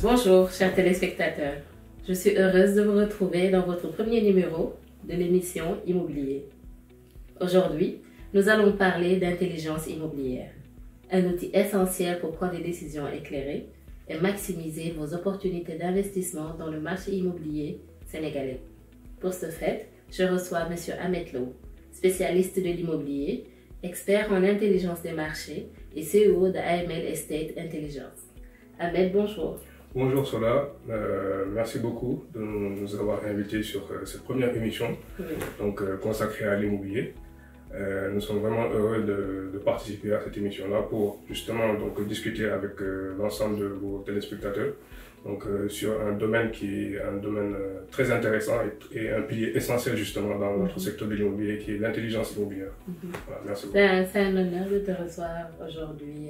Bonjour, chers téléspectateurs. Je suis heureuse de vous retrouver dans votre premier numéro de l'émission Immobilier. Aujourd'hui, nous allons parler d'intelligence immobilière, un outil essentiel pour prendre des décisions éclairées et maximiser vos opportunités d'investissement dans le marché immobilier sénégalais. Pour ce fait, je reçois M. Ahmed Lo, spécialiste de l'immobilier, expert en intelligence des marchés et CEO de AML Estate Intelligence. Ahmed, bonjour. Bonjour Sola, merci beaucoup de nous avoir invités sur cette première émission consacrée à l'immobilier. Nous sommes vraiment heureux de participer à cette émission-là pour justement discuter avec l'ensemble de vos téléspectateurs sur un domaine qui est un domaine très intéressant et un pilier essentiel justement dans notre secteur de l'immobilier qui est l'intelligence immobilière. Voilà, merci beaucoup. C'est un honneur de te recevoir aujourd'hui,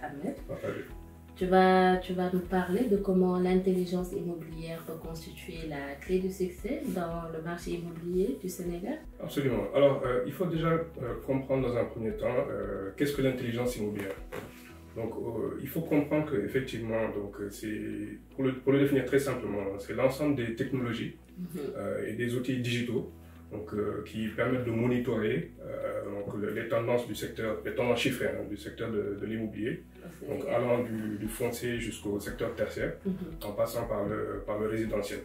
Ahmed. Tu vas nous parler de comment l'intelligence immobilière peut constituer la clé du succès dans le marché immobilier du Sénégal. Absolument. Alors, il faut déjà comprendre dans un premier temps qu'est-ce que l'intelligence immobilière. Donc, il faut comprendre qu'effectivement, pour le définir très simplement, c'est l'ensemble des technologies et des outils digitaux qui permettent de monitorer les tendances du secteur, les tendances chiffrées du secteur de l'immobilier, allant du foncier jusqu'au secteur tertiaire, en passant par le résidentiel.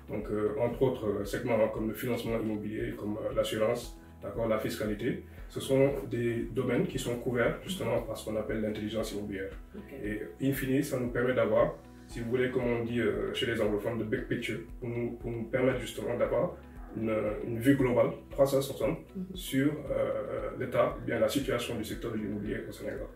Donc, entre autres segments comme le financement immobilier, comme l'assurance, la fiscalité, ce sont des domaines qui sont couverts justement par ce qu'on appelle l'intelligence immobilière. Et in fine, ça nous permet d'avoir, si vous voulez, comme on dit chez les anglophones, de big picture, pour nous permettre justement d'avoir une vue globale, 360, sur l'état, bien la situation du secteur de l'immobilier au Sénégal.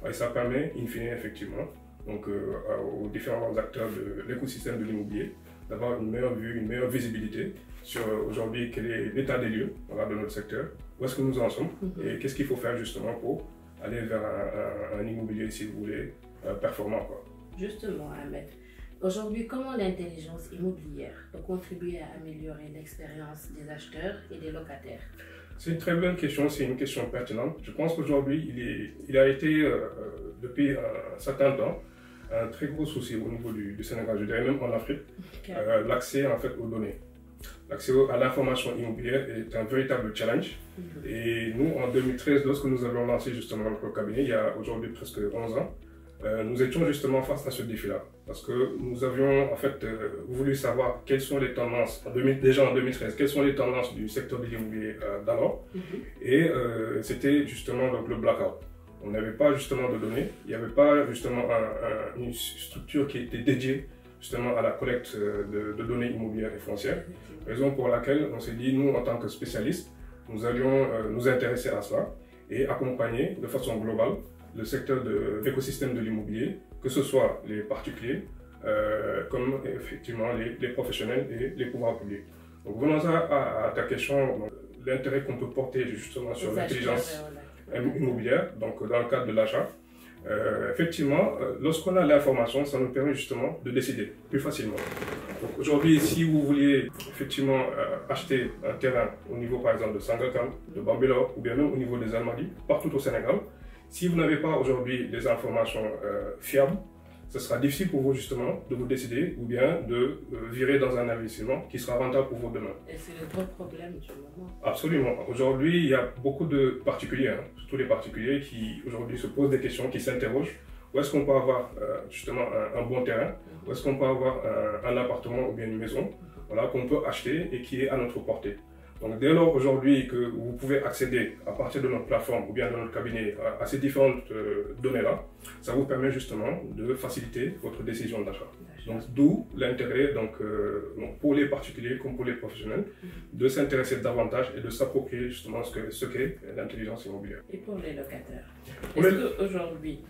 Et ça permet, in fine, effectivement, aux différents acteurs de l'écosystème de l'immobilier d'avoir une meilleure vue, une meilleure visibilité sur aujourd'hui quel est l'état des lieux de notre secteur, où est-ce que nous en sommes et qu'est-ce qu'il faut faire justement pour aller vers un immobilier, si vous voulez, performant. Justement, Ahmed, aujourd'hui, comment l'intelligence immobilière peut contribuer à améliorer l'expérience des acheteurs et des locataires? C'est une très bonne question, c'est une question pertinente. Je pense qu'aujourd'hui, il a été, depuis un certain temps, un très gros souci au niveau du Sénégal, je dirais même en Afrique, l'accès en fait aux données. L'accès à l'information immobilière est un véritable challenge. Et nous, en 2013, lorsque nous avons lancé justement notre cabinet, il y a aujourd'hui presque 11 ans, nous étions justement face à ce défi-là. Parce que nous avions en fait voulu savoir quelles sont les tendances, déjà en 2013, quelles sont les tendances du secteur de l'immobilier d'alors. Et c'était justement le blackout. On n'avait pas justement de données, il n'y avait pas justement une structure qui était dédiée justement à la collecte de données immobilières et foncières. Raison pour laquelle on s'est dit, nous en tant que spécialistes, nous allions nous intéresser à cela et accompagner de façon globale le secteur de l'écosystème de l'immobilier, que ce soit les particuliers, comme effectivement les professionnels et les pouvoirs publics. Donc venons à ta question, l'intérêt qu'on peut porter justement sur l'intelligence immobilière, donc dans le cadre de l'achat. Effectivement, lorsqu'on a l'information, ça nous permet justement de décider plus facilement. Aujourd'hui, si vous vouliez effectivement acheter un terrain au niveau par exemple de Sangalkam, de Bambilor ou bien même au niveau des Almadies, partout au Sénégal, si vous n'avez pas aujourd'hui des informations fiables, ce sera difficile pour vous justement de vous décider ou bien de virer dans un investissement qui sera rentable pour vous demain. Et c'est le gros problème du moment. Absolument. Aujourd'hui, il y a beaucoup de particuliers, surtout les particuliers qui aujourd'hui se posent des questions, qui s'interrogent. Où est-ce qu'on peut avoir justement un bon terrain? Où est-ce qu'on peut avoir un appartement ou bien une maison qu'on peut acheter et qui est à notre portée? Donc dès lors aujourd'hui que vous pouvez accéder à partir de notre plateforme ou bien de notre cabinet à ces différentes données-là, ça vous permet justement de faciliter votre décision d'achat. Donc d'où l'intérêt pour les particuliers comme pour les professionnels de s'intéresser davantage et de s'approprier justement ce qu'est l'intelligence immobilière. Et pour les locataires, est-ce qu'aujourd'hui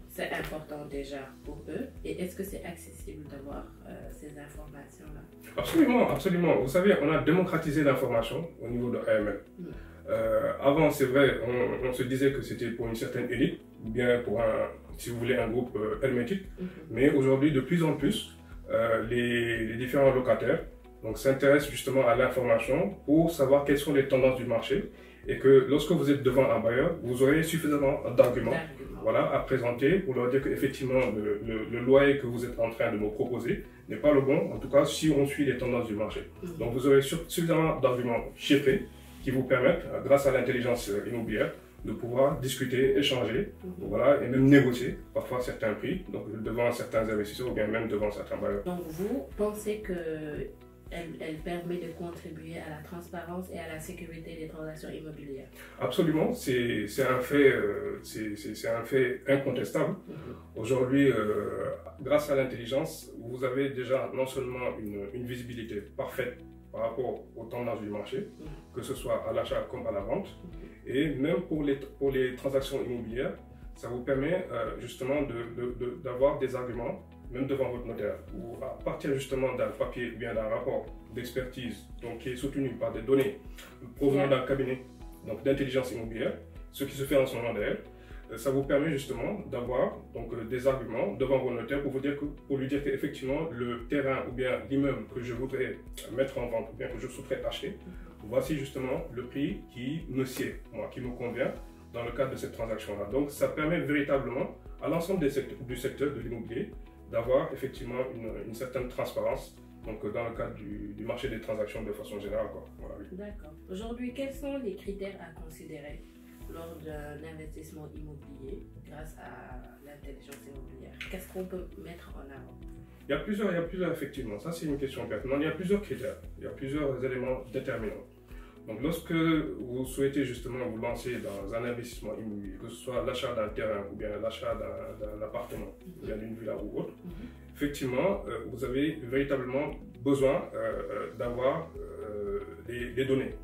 c'est important déjà pour eux et est-ce que c'est accessible d'avoir ces informations-là? Absolument, absolument. Vous savez, on a démocratisé l'information au niveau de AML. Avant, c'est vrai, on se disait que c'était pour une certaine élite, ou bien pour si vous voulez, un groupe hermétique. Mais aujourd'hui, de plus en plus, les différents locataires s'intéressent justement à l'information pour savoir quelles sont les tendances du marché et que lorsque vous êtes devant un bailleur, vous aurez suffisamment d'arguments voilà, à présenter pour leur dire qu'effectivement le loyer que vous êtes en train de me proposer n'est pas le bon, en tout cas si on suit les tendances du marché. Donc vous aurez suffisamment d'arguments chiffrés qui vous permettent, grâce à l'intelligence immobilière, de pouvoir discuter, échanger, voilà, et même négocier parfois certains prix, donc devant certains investisseurs ou bien même devant certains bailleurs. Donc vous pensez que elle permet de contribuer à la transparence et à la sécurité des transactions immobilières? Absolument, c'est un fait incontestable. Aujourd'hui, grâce à l'intelligence, vous avez déjà non seulement une visibilité parfaite par rapport aux tendances du marché, que ce soit à l'achat comme à la vente, et même pour les transactions immobilières, ça vous permet justement d'avoir des arguments, même devant votre notaire, ou à partir justement d'un papier ou bien d'un rapport d'expertise qui est soutenu par des données provenant d'un cabinet d'intelligence immobilière, ce qui se fait en ce moment d'ailleurs, ça vous permet justement d'avoir des arguments devant votre notaire pour lui dire qu'effectivement le terrain ou bien l'immeuble que je voudrais mettre en vente ou bien que je souhaiterais acheter, voici justement le prix qui me sied, moi, qui me convient dans le cadre de cette transaction-là. Donc ça permet véritablement à l'ensemble du secteur de l'immobilier d'avoir effectivement une certaine transparence dans le cadre du marché des transactions de façon générale. Voilà, oui. D'accord. Aujourd'hui, quels sont les critères à considérer lors d'un investissement immobilier grâce à l'intelligence immobilière? Qu'est-ce qu'on peut mettre en avant? Il y a plusieurs, effectivement, ça c'est une question pertinente. Il y a plusieurs critères, il y a plusieurs éléments déterminants. Donc lorsque vous souhaitez justement vous lancer dans un investissement immobilier, que ce soit l'achat d'un terrain ou bien l'achat d'un appartement, ou bien d'une villa ou autre, effectivement, vous avez véritablement besoin d'avoir des données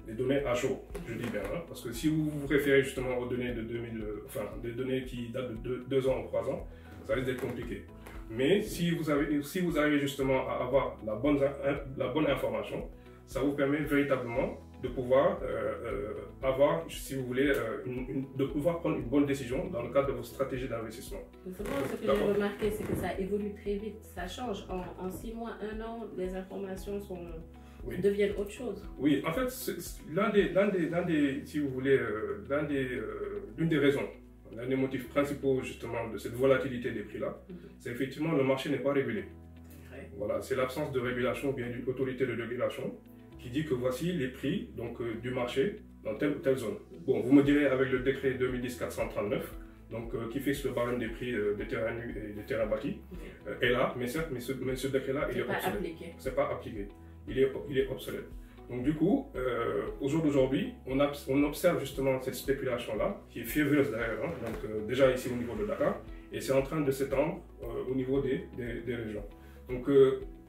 à jour, je dis bien, hein, parce que si vous vous référez justement aux données de des données qui datent de 2 ans ou 3 ans, ça risque d'être compliqué. Mais si vous arrivez justement à avoir la bonne information, ça vous permet véritablement de pouvoir avoir, si vous voulez, de pouvoir prendre une bonne décision dans le cadre de vos stratégies d'investissement. Ce que j'ai remarqué, c'est que ça évolue très vite, ça change. En 6 mois, 1 an, les informations deviennent autre chose. Oui, en fait, si vous voulez, l'une des raisons, l'un des motifs principaux justement de cette volatilité des prix-là, c'est effectivement le marché n'est pas régulé. Voilà, c'est l'absence de régulation ou bien d'une autorité de régulation qui dit que voici les prix du marché dans telle ou telle zone. Bon, vous me direz avec le décret 2010-439, qui fixe le barème des prix des terrains nus et des terrains bâtis, est là, mais certes, ce décret-là, il est obsolète. C'est pas appliqué. Il est obsolète. Donc du coup, au jour d'aujourd'hui, on observe justement cette spéculation-là, qui est fiévreuse d'ailleurs, hein, déjà ici au niveau de Dakar, et c'est en train de s'étendre au niveau des régions. Donc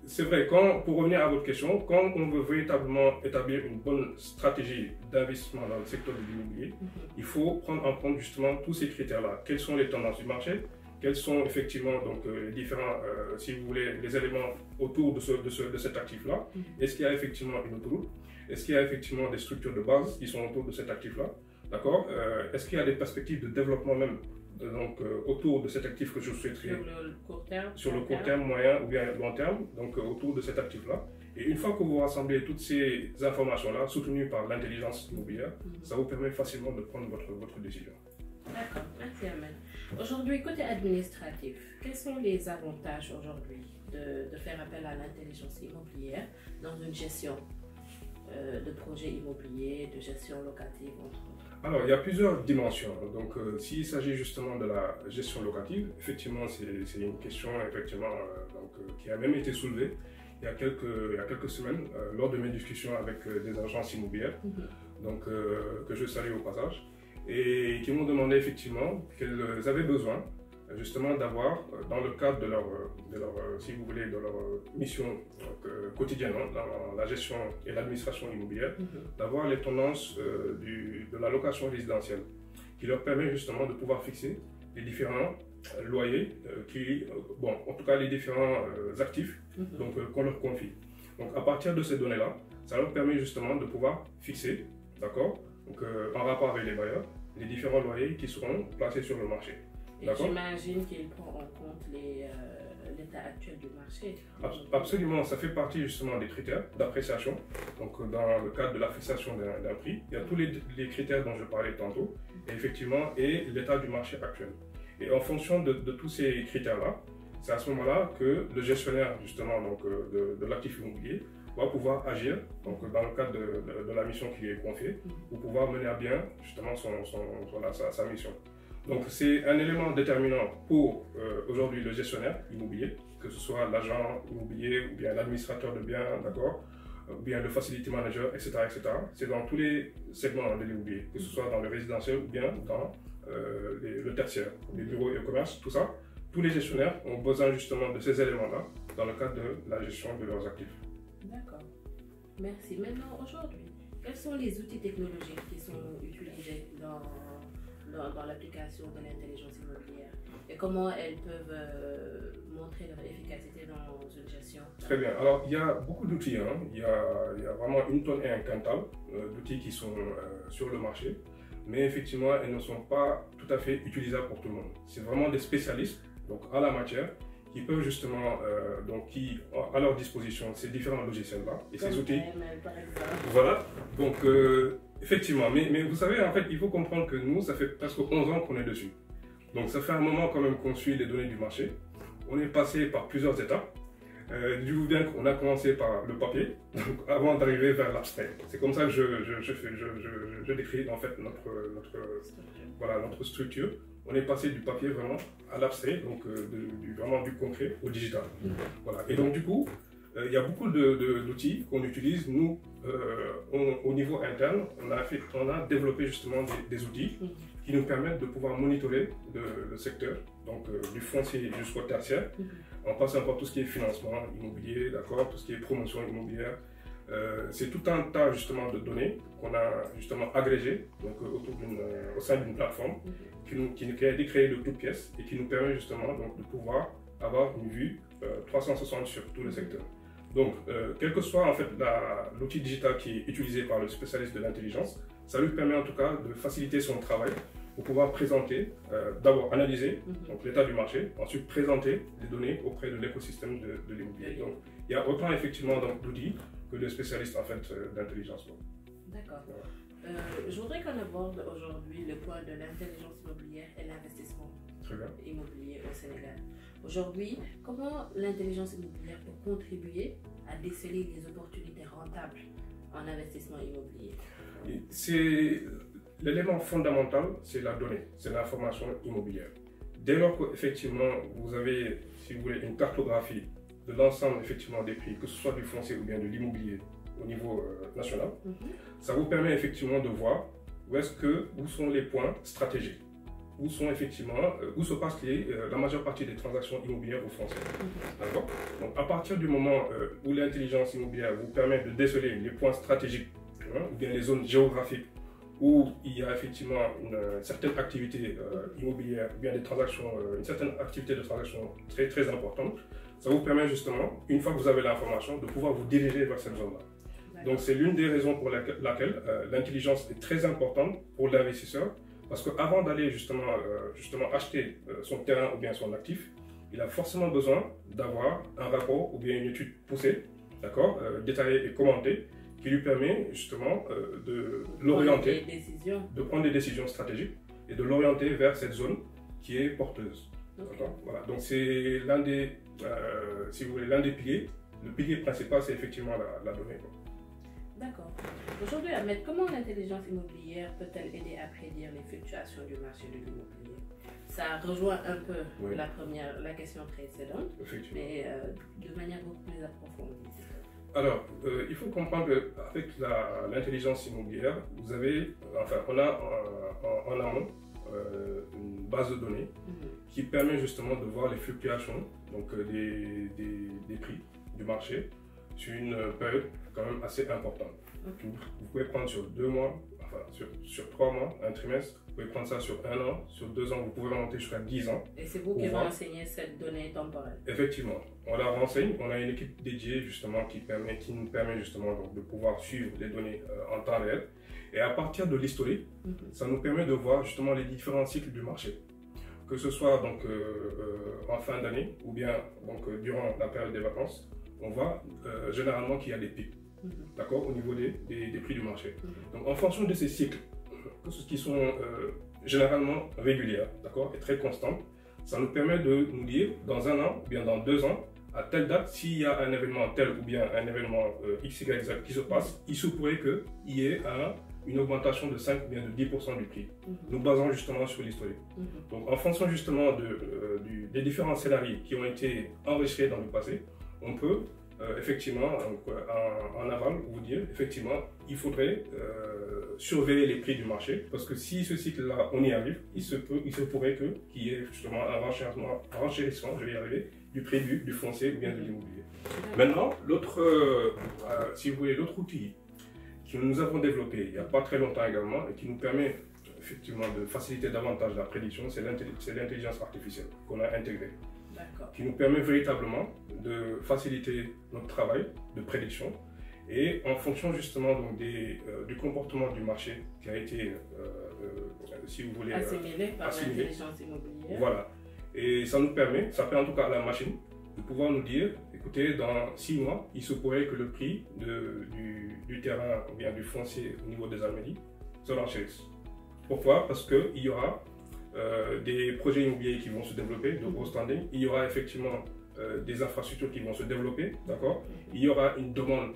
c'est vrai, pour revenir à votre question, quand on veut véritablement établir une bonne stratégie d'investissement dans le secteur de l'immobilier, il faut prendre en compte justement tous ces critères-là. Quelles sont les tendances du marché? Quels sont effectivement les différents, si vous voulez, les éléments autour de cet actif-là? Est-ce qu'il y a effectivement une autoroute? Est-ce qu'il y a effectivement des structures de base qui sont autour de cet actif-là? D'accord? Est-ce qu'il y a des perspectives de développement même autour de cet actif que je souhaiterais? Sur le court terme, moyen ou bien long terme, autour de cet actif-là. Et une fois que vous rassemblez toutes ces informations-là, soutenues par l'intelligence immobilière, ça vous permet facilement de prendre votre décision. D'accord, merci Ahmed. Aujourd'hui, côté administratif, quels sont les avantages aujourd'hui de faire appel à l'intelligence immobilière dans une gestion de projets immobiliers, de gestion locative, entre autres? Alors, il y a plusieurs dimensions. Donc, s'il s'agit justement de la gestion locative, effectivement, c'est une question qui a même été soulevée il y a quelques semaines lors de mes discussions avec des agences immobilières, que je salue au passage, et qui m'ont demandé effectivement qu'elles avaient besoin justement d'avoir, dans le cadre de leur si vous voulez, de leur mission quotidienne dans la gestion et l'administration immobilière, d'avoir les tendances de la location résidentielle, qui leur permet justement de pouvoir fixer les différents loyers, en tout cas les différents actifs qu'on leur confie. Donc à partir de ces données-là, ça leur permet justement de pouvoir fixer, d'accord, en rapport avec les bailleurs, les différents loyers qui seront placés sur le marché. Et j'imagine qu'il prend en compte l'état actuel du marché. Absolument, ça fait partie justement des critères d'appréciation. Donc dans le cadre de la fixation d'un prix, il y a tous les critères dont je parlais tantôt, et effectivement, et l'état du marché actuel. Et en fonction de tous ces critères-là, c'est à ce moment-là que le gestionnaire justement donc, de l'actif immobilier va pouvoir agir donc, dans le cadre de la mission qui lui est confiée pour pouvoir mener à bien justement sa mission. Donc c'est un élément déterminant pour aujourd'hui le gestionnaire immobilier, que ce soit l'agent immobilier ou bien l'administrateur de biens, d'accord, ou bien le facility manager, etc. etc. C'est dans tous les segments de l'immobilier, que ce soit dans le résidentiel ou bien dans le tertiaire, les bureaux et le commerce, tout ça. Tous les gestionnaires ont besoin justement de ces éléments-là dans le cadre de la gestion de leurs actifs. D'accord. Merci. Maintenant, aujourd'hui, quels sont les outils technologiques qui sont utilisés dans l'application de l'intelligence immobilière et comment elles peuvent montrer leur efficacité dans une gestion? Très bien. Alors, il y a beaucoup d'outils. Hein. Il y a vraiment une tonne et un quintal d'outils qui sont sur le marché. Mais effectivement, elles ne sont pas tout à fait utilisables pour tout le monde. C'est vraiment des spécialistes donc à la matière qui peuvent justement, donc qui ont à leur disposition ces différents logiciels-là et ces outils. Par exemple. Voilà. Donc, effectivement, mais vous savez, en fait, il faut comprendre que nous, ça fait presque 11 ans qu'on est dessus. Donc, ça fait un moment quand même qu'on suit les données du marché. On est passé par plusieurs étapes. Je vous dis bien qu'on a commencé par le papier, donc avant d'arriver vers l'abstrait. C'est comme ça que je décris en fait notre structure. On est passé du papier vraiment à l'abstrait, donc vraiment du concret au digital. Voilà. Et donc du coup, il y a beaucoup d'outils qu'on utilise. Nous, au niveau interne, on a développé justement des outils qui nous permettent de pouvoir monitorer le secteur, donc du foncier jusqu'au tertiaire, en passant par tout ce qui est financement immobilier, d'accord, tout ce qui est promotion immobilière. C'est tout un tas justement de données qu'on a justement agrégées donc, au sein d'une plateforme qui a été créée de toutes pièces et qui nous permet justement donc, de pouvoir avoir une vue 360 sur tout le secteur. Donc, quel que soit en fait l'outil digital qui est utilisé par le spécialiste de l'intelligence, ça lui permet en tout cas de faciliter son travail pour pouvoir présenter, d'abord analyser donc l'état du marché, ensuite présenter les données auprès de l'écosystème de l'immobilier. Donc, il y a autant effectivement d'outils que de spécialistes en fait d'intelligence. D'accord. Voilà. Je voudrais qu'on aborde aujourd'hui le point de l'intelligence immobilière et l'investissement immobilier au Sénégal. Aujourd'hui, comment l'intelligence immobilière peut contribuer à déceler les opportunités rentables en investissement immobilier? C'est l'élément fondamental, c'est la donnée, c'est l'information immobilière. Dès lors qu'effectivement vous avez, si vous voulez, une cartographie de l'ensemble effectivement des prix, que ce soit du foncier ou bien de l'immobilier au niveau national, ça vous permet effectivement de voir où sont les points stratégiques, où se passe la majeure partie des transactions immobilières au foncier. D'accord. Donc à partir du moment où l'intelligence immobilière vous permet de déceler les points stratégiques, ou bien les zones géographiques où il y a effectivement une certaine activité immobilière, ou bien des transactions, une certaine activité de transaction très très importante, ça vous permet justement, une fois que vous avez l'information, de pouvoir vous diriger vers cette zone-là. Donc c'est l'une des raisons pour laquelle l'intelligence est très importante pour l'investisseur, parce qu'avant d'aller justement acheter son terrain ou bien son actif, il a forcément besoin d'avoir un rapport ou bien une étude poussée, d'accord, détaillée et commentée, qui lui permet justement de l'orienter, de prendre des décisions stratégiques et de l'orienter vers cette zone qui est porteuse. Voilà. Donc c'est l'un des, si vous voulez, l'un des piliers. Le pilier principal, c'est effectivement la donnée. D'accord. Aujourd'hui, Ahmed, comment l'intelligence immobilière peut-elle aider à prédire les fluctuations du marché de l'immobilier? Ça rejoint un peu la question précédente, mais de manière beaucoup plus approfondie. Alors, il faut comprendre qu'avec l'intelligence immobilière, vous avez, on a en amont une base de données qui permet justement de voir les fluctuations donc, des prix du marché sur une période quand même assez importante. Vous pouvez prendre sur 2 mois, sur 3 mois, un trimestre, vous pouvez prendre ça sur 1 an, sur 2 ans, vous pouvez remonter jusqu'à 10 ans. Et c'est vous qui renseignez cette donnée temporelle? Effectivement, on la renseigne, on a une équipe dédiée justement qui nous permet justement donc, de pouvoir suivre les données en temps réel. Et à partir de l'historique, ça nous permet de voir justement les différents cycles du marché. Que ce soit donc en fin d'année ou bien donc, durant la période des vacances, on voit généralement qu'il y a des pics, d'accord, au niveau des prix du marché. Donc en fonction de ces cycles, qui sont généralement régulière, d'accord, et très constante. Ça nous permet de nous dire, dans un an, ou bien dans 2 ans, à telle date, s'il y a un événement tel ou bien un événement X, Y, Z qui se passe, il se pourrait qu'il y ait une augmentation de 5 ou bien de 10% du prix, nous basant justement sur l'historique. Donc en fonction justement des différents scénarios qui ont été enregistrés dans le passé, on peut effectivement en aval vous dire effectivement il faudrait surveiller les prix du marché, parce que si ce cycle-là on y arrive, il se pourrait qu'il y ait justement un renchérissement, je vais y arriver, du prix du foncier ou bien de l'immobilier. Maintenant, si vous voulez, l'autre outil que nous avons développé il n'y a pas très longtemps également et qui nous permet effectivement de faciliter davantage la prédiction, c'est l'intelligence artificielle qu'on a intégrée, qui nous permet véritablement de faciliter notre travail de prédiction et en fonction justement donc du comportement du marché qui a été, si vous voulez, assimilé par l'intelligence immobilière. Voilà. Et ça permet en tout cas à la machine de pouvoir nous dire, écoutez, dans 6 mois, il se pourrait que le prix du terrain ou bien du foncier au niveau des Almadies se renchérisse. Pourquoi? Parce qu'il y aura des projets immobiliers qui vont se développer de gros standing, il y aura effectivement des infrastructures qui vont se développer, d'accord? Il y aura une demande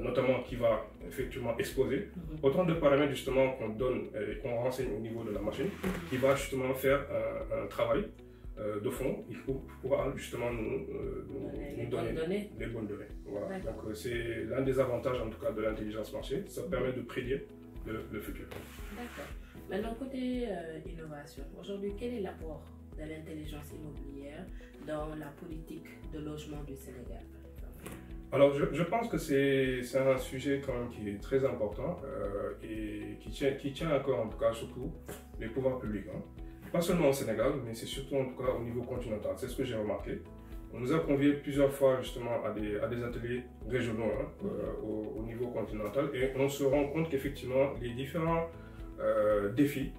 notamment qui va effectivement exploser. Autant de paramètres justement qu'on donne et qu'on renseigne au niveau de la machine, qui va justement faire un travail de fond, il pourra justement nous donner les bonnes données. Voilà. Donc c'est l'un des avantages en tout cas de l'intelligence marché, ça permet de prédire le futur. D'accord. Maintenant côté innovation, aujourd'hui quel est l'apport de l'intelligence immobilière dans la politique de logement du Sénégal par exemple? Alors je pense que c'est un sujet quand même qui est très important et qui tient à cœur en tout cas surtout les pouvoirs publics. Hein. Pas seulement au Sénégal, mais c'est surtout en tout cas au niveau continental. C'est ce que j'ai remarqué. On nous a conviés plusieurs fois justement à des ateliers régionaux au niveau continental et on se rend compte qu'effectivement les différents défis,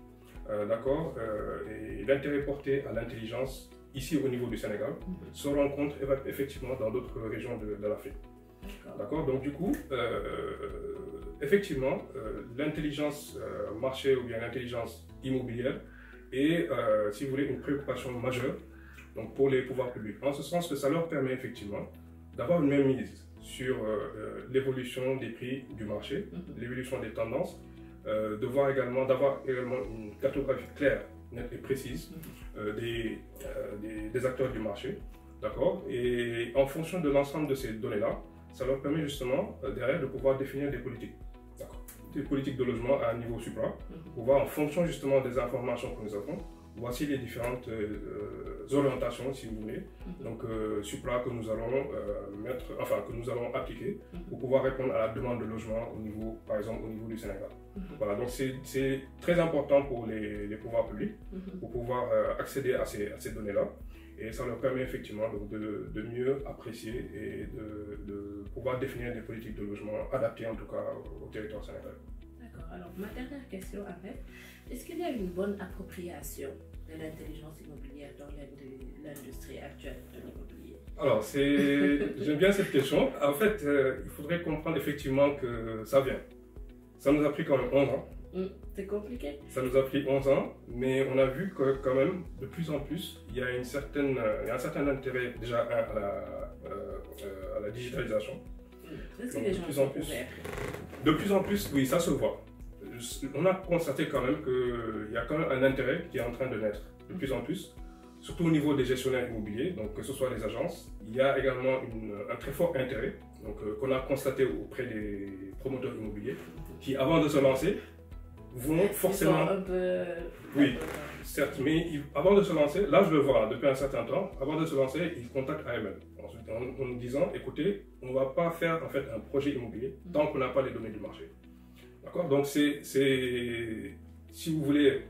d'accord, et l'intérêt porté à l'intelligence ici au niveau du Sénégal se rencontrent effectivement dans d'autres régions de l'Afrique. D'accord. Donc du coup, effectivement, l'intelligence marché ou bien l'intelligence immobilière est, si vous voulez, une préoccupation majeure donc, pour les pouvoirs publics. En ce sens que ça leur permet effectivement d'avoir une mainmise sur l'évolution des prix du marché, l'évolution des tendances, d'avoir également une cartographie claire, nette et précise des acteurs du marché. D'accord. Et en fonction de l'ensemble de ces données-là, ça leur permet justement derrière de pouvoir définir des politiques. Des politiques de logement à un niveau supra, pour voir en fonction justement des informations que nous avons, voici les différentes orientations, si vous voulez, donc supra que nous allons que nous allons appliquer pour pouvoir répondre à la demande de logement au niveau, par exemple, au niveau du Sénégal. Voilà, donc c'est très important pour les pouvoirs publics pour pouvoir accéder à ces données-là. Et ça leur permet effectivement donc, de mieux apprécier et de pouvoir définir des politiques de logement adaptées en tout cas au territoire sénégalais. D'accord. Alors ma dernière question Ahmed, est-ce qu'il y a une bonne appropriation de l'intelligence immobilière dans l'industrie actuelle de l'immobilier? Alors j'aime bien cette question. En fait, il faudrait comprendre effectivement que ça vient. Ça nous a pris quand même 11 ans. C'est compliqué. Ça nous a pris 11 ans, mais on a vu que quand même, de plus en plus, il y a un certain intérêt déjà à la digitalisation. Est-ce que les gens sont ouverts? De plus en plus, oui, ça se voit. On a constaté quand même qu'il y a quand même un intérêt qui est en train de naître de plus en plus, surtout au niveau des gestionnaires immobiliers, donc que ce soit les agences. Il y a également un très fort intérêt qu'on a constaté auprès des promoteurs immobiliers qui, avant de se lancer, vont forcément... un peu... Oui, certes, mais avant de se lancer, là je le vois depuis un certain temps, avant de se lancer, ils contactent AML en nous disant, écoutez, on ne va pas faire en fait un projet immobilier tant qu'on n'a pas les données du marché. D'accord. Donc si vous voulez,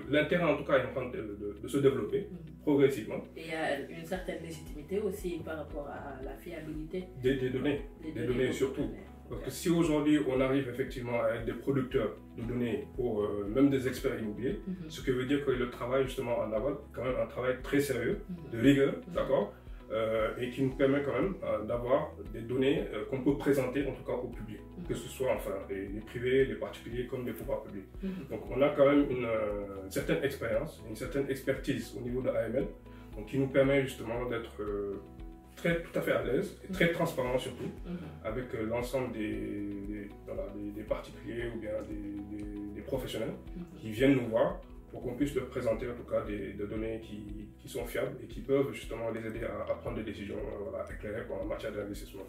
l'intérêt en tout cas est en train de se développer progressivement. Et il y a une certaine légitimité aussi par rapport à la fiabilité des données surtout. Parce que si aujourd'hui on arrive effectivement à être des producteurs de données pour même des experts immobiliers, ce qui veut dire que le travail justement en aval, quand même un travail très sérieux, de rigueur, d'accord, et qui nous permet quand même d'avoir des données qu'on peut présenter en tout cas au public, que ce soit enfin les privés, les particuliers comme les pouvoirs publics. Donc on a quand même une certaine expérience, une certaine expertise au niveau de AML, donc qui nous permet justement d'être tout à fait à l'aise et très transparent surtout avec l'ensemble des particuliers ou bien des professionnels qui viennent nous voir pour qu'on puisse leur présenter en tout cas des données qui sont fiables et qui peuvent justement les aider à prendre des décisions éclairées en matière d'investissement.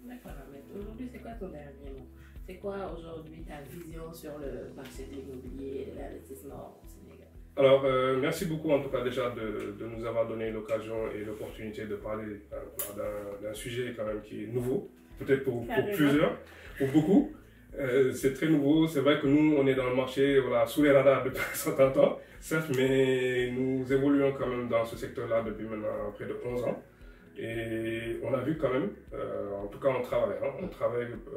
D'accord, mais aujourd'hui c'est quoi ton dernier mot? C'est quoi aujourd'hui ta vision sur le marché de l'immobilier et de l'investissement au Sénégal? Alors, merci beaucoup en tout cas déjà de nous avoir donné l'occasion et l'opportunité de parler d'un sujet quand même qui est nouveau, peut-être pour plusieurs, pour beaucoup. C'est très nouveau, c'est vrai que nous on est dans le marché sous les radars depuis un certain temps, certes, mais nous évoluons quand même dans ce secteur-là depuis maintenant près de 11 ans. Et on a vu quand même, en tout cas on travaille pour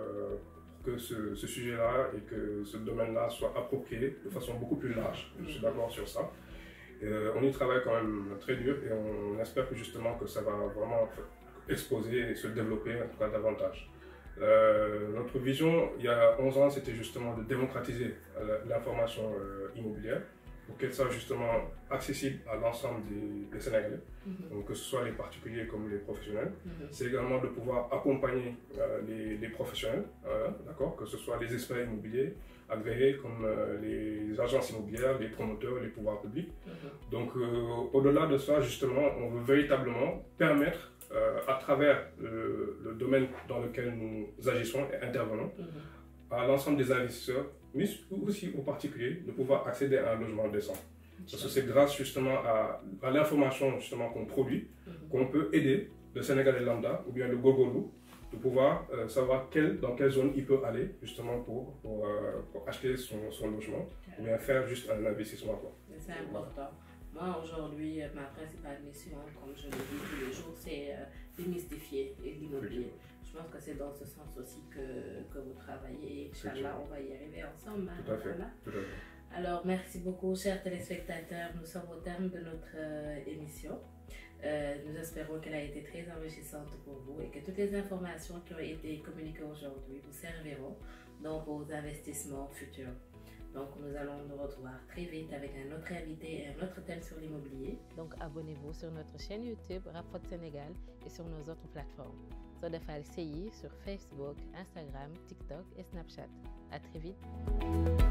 que ce sujet-là et que ce domaine-là soit approprié de façon beaucoup plus large. Je suis d'accord sur ça. On y travaille quand même très dur et on espère que justement que ça va vraiment exploser et se développer en tout cas davantage. Notre vision, il y a 11 ans, c'était justement de démocratiser l'information immobilière pour qu'elle soit justement accessible à l'ensemble des Sénégalais, donc que ce soit les particuliers comme les professionnels. C'est également de pouvoir accompagner les professionnels, d'accord, que ce soit les experts immobiliers agréés comme les agences immobilières, les promoteurs, les pouvoirs publics. Donc au-delà de ça, justement, on veut véritablement permettre à travers le domaine dans lequel nous agissons et intervenons, à l'ensemble des investisseurs, mais aussi aux particuliers, de pouvoir accéder à un logement décent. Parce que c'est grâce justement à l'information justement qu'on produit, qu'on peut aider le Sénégalais lambda ou bien le Gogolou de pouvoir savoir dans quelle zone il peut aller justement pour acheter son logement ou bien faire juste un investissement. C'est important. Moi, aujourd'hui, ma principale mission, comme je le dis tous les jours, c'est démystifier l'immobilier. Je pense que c'est dans ce sens aussi que vous travaillez. Inch'Allah, on va y arriver ensemble. Tout à fait. Voilà. Tout à fait. Alors, merci beaucoup, chers téléspectateurs. Nous sommes au terme de notre émission. Nous espérons qu'elle a été très enrichissante pour vous et que toutes les informations qui ont été communiquées aujourd'hui vous serviront dans vos investissements futurs. Donc, nous allons nous retrouver très vite avec un autre invité et un autre thème sur l'immobilier. Donc, abonnez-vous sur notre chaîne YouTube Rapprote Sénégal et sur nos autres plateformes. Sodefal CI sur Facebook, Instagram, TikTok et Snapchat. À très vite.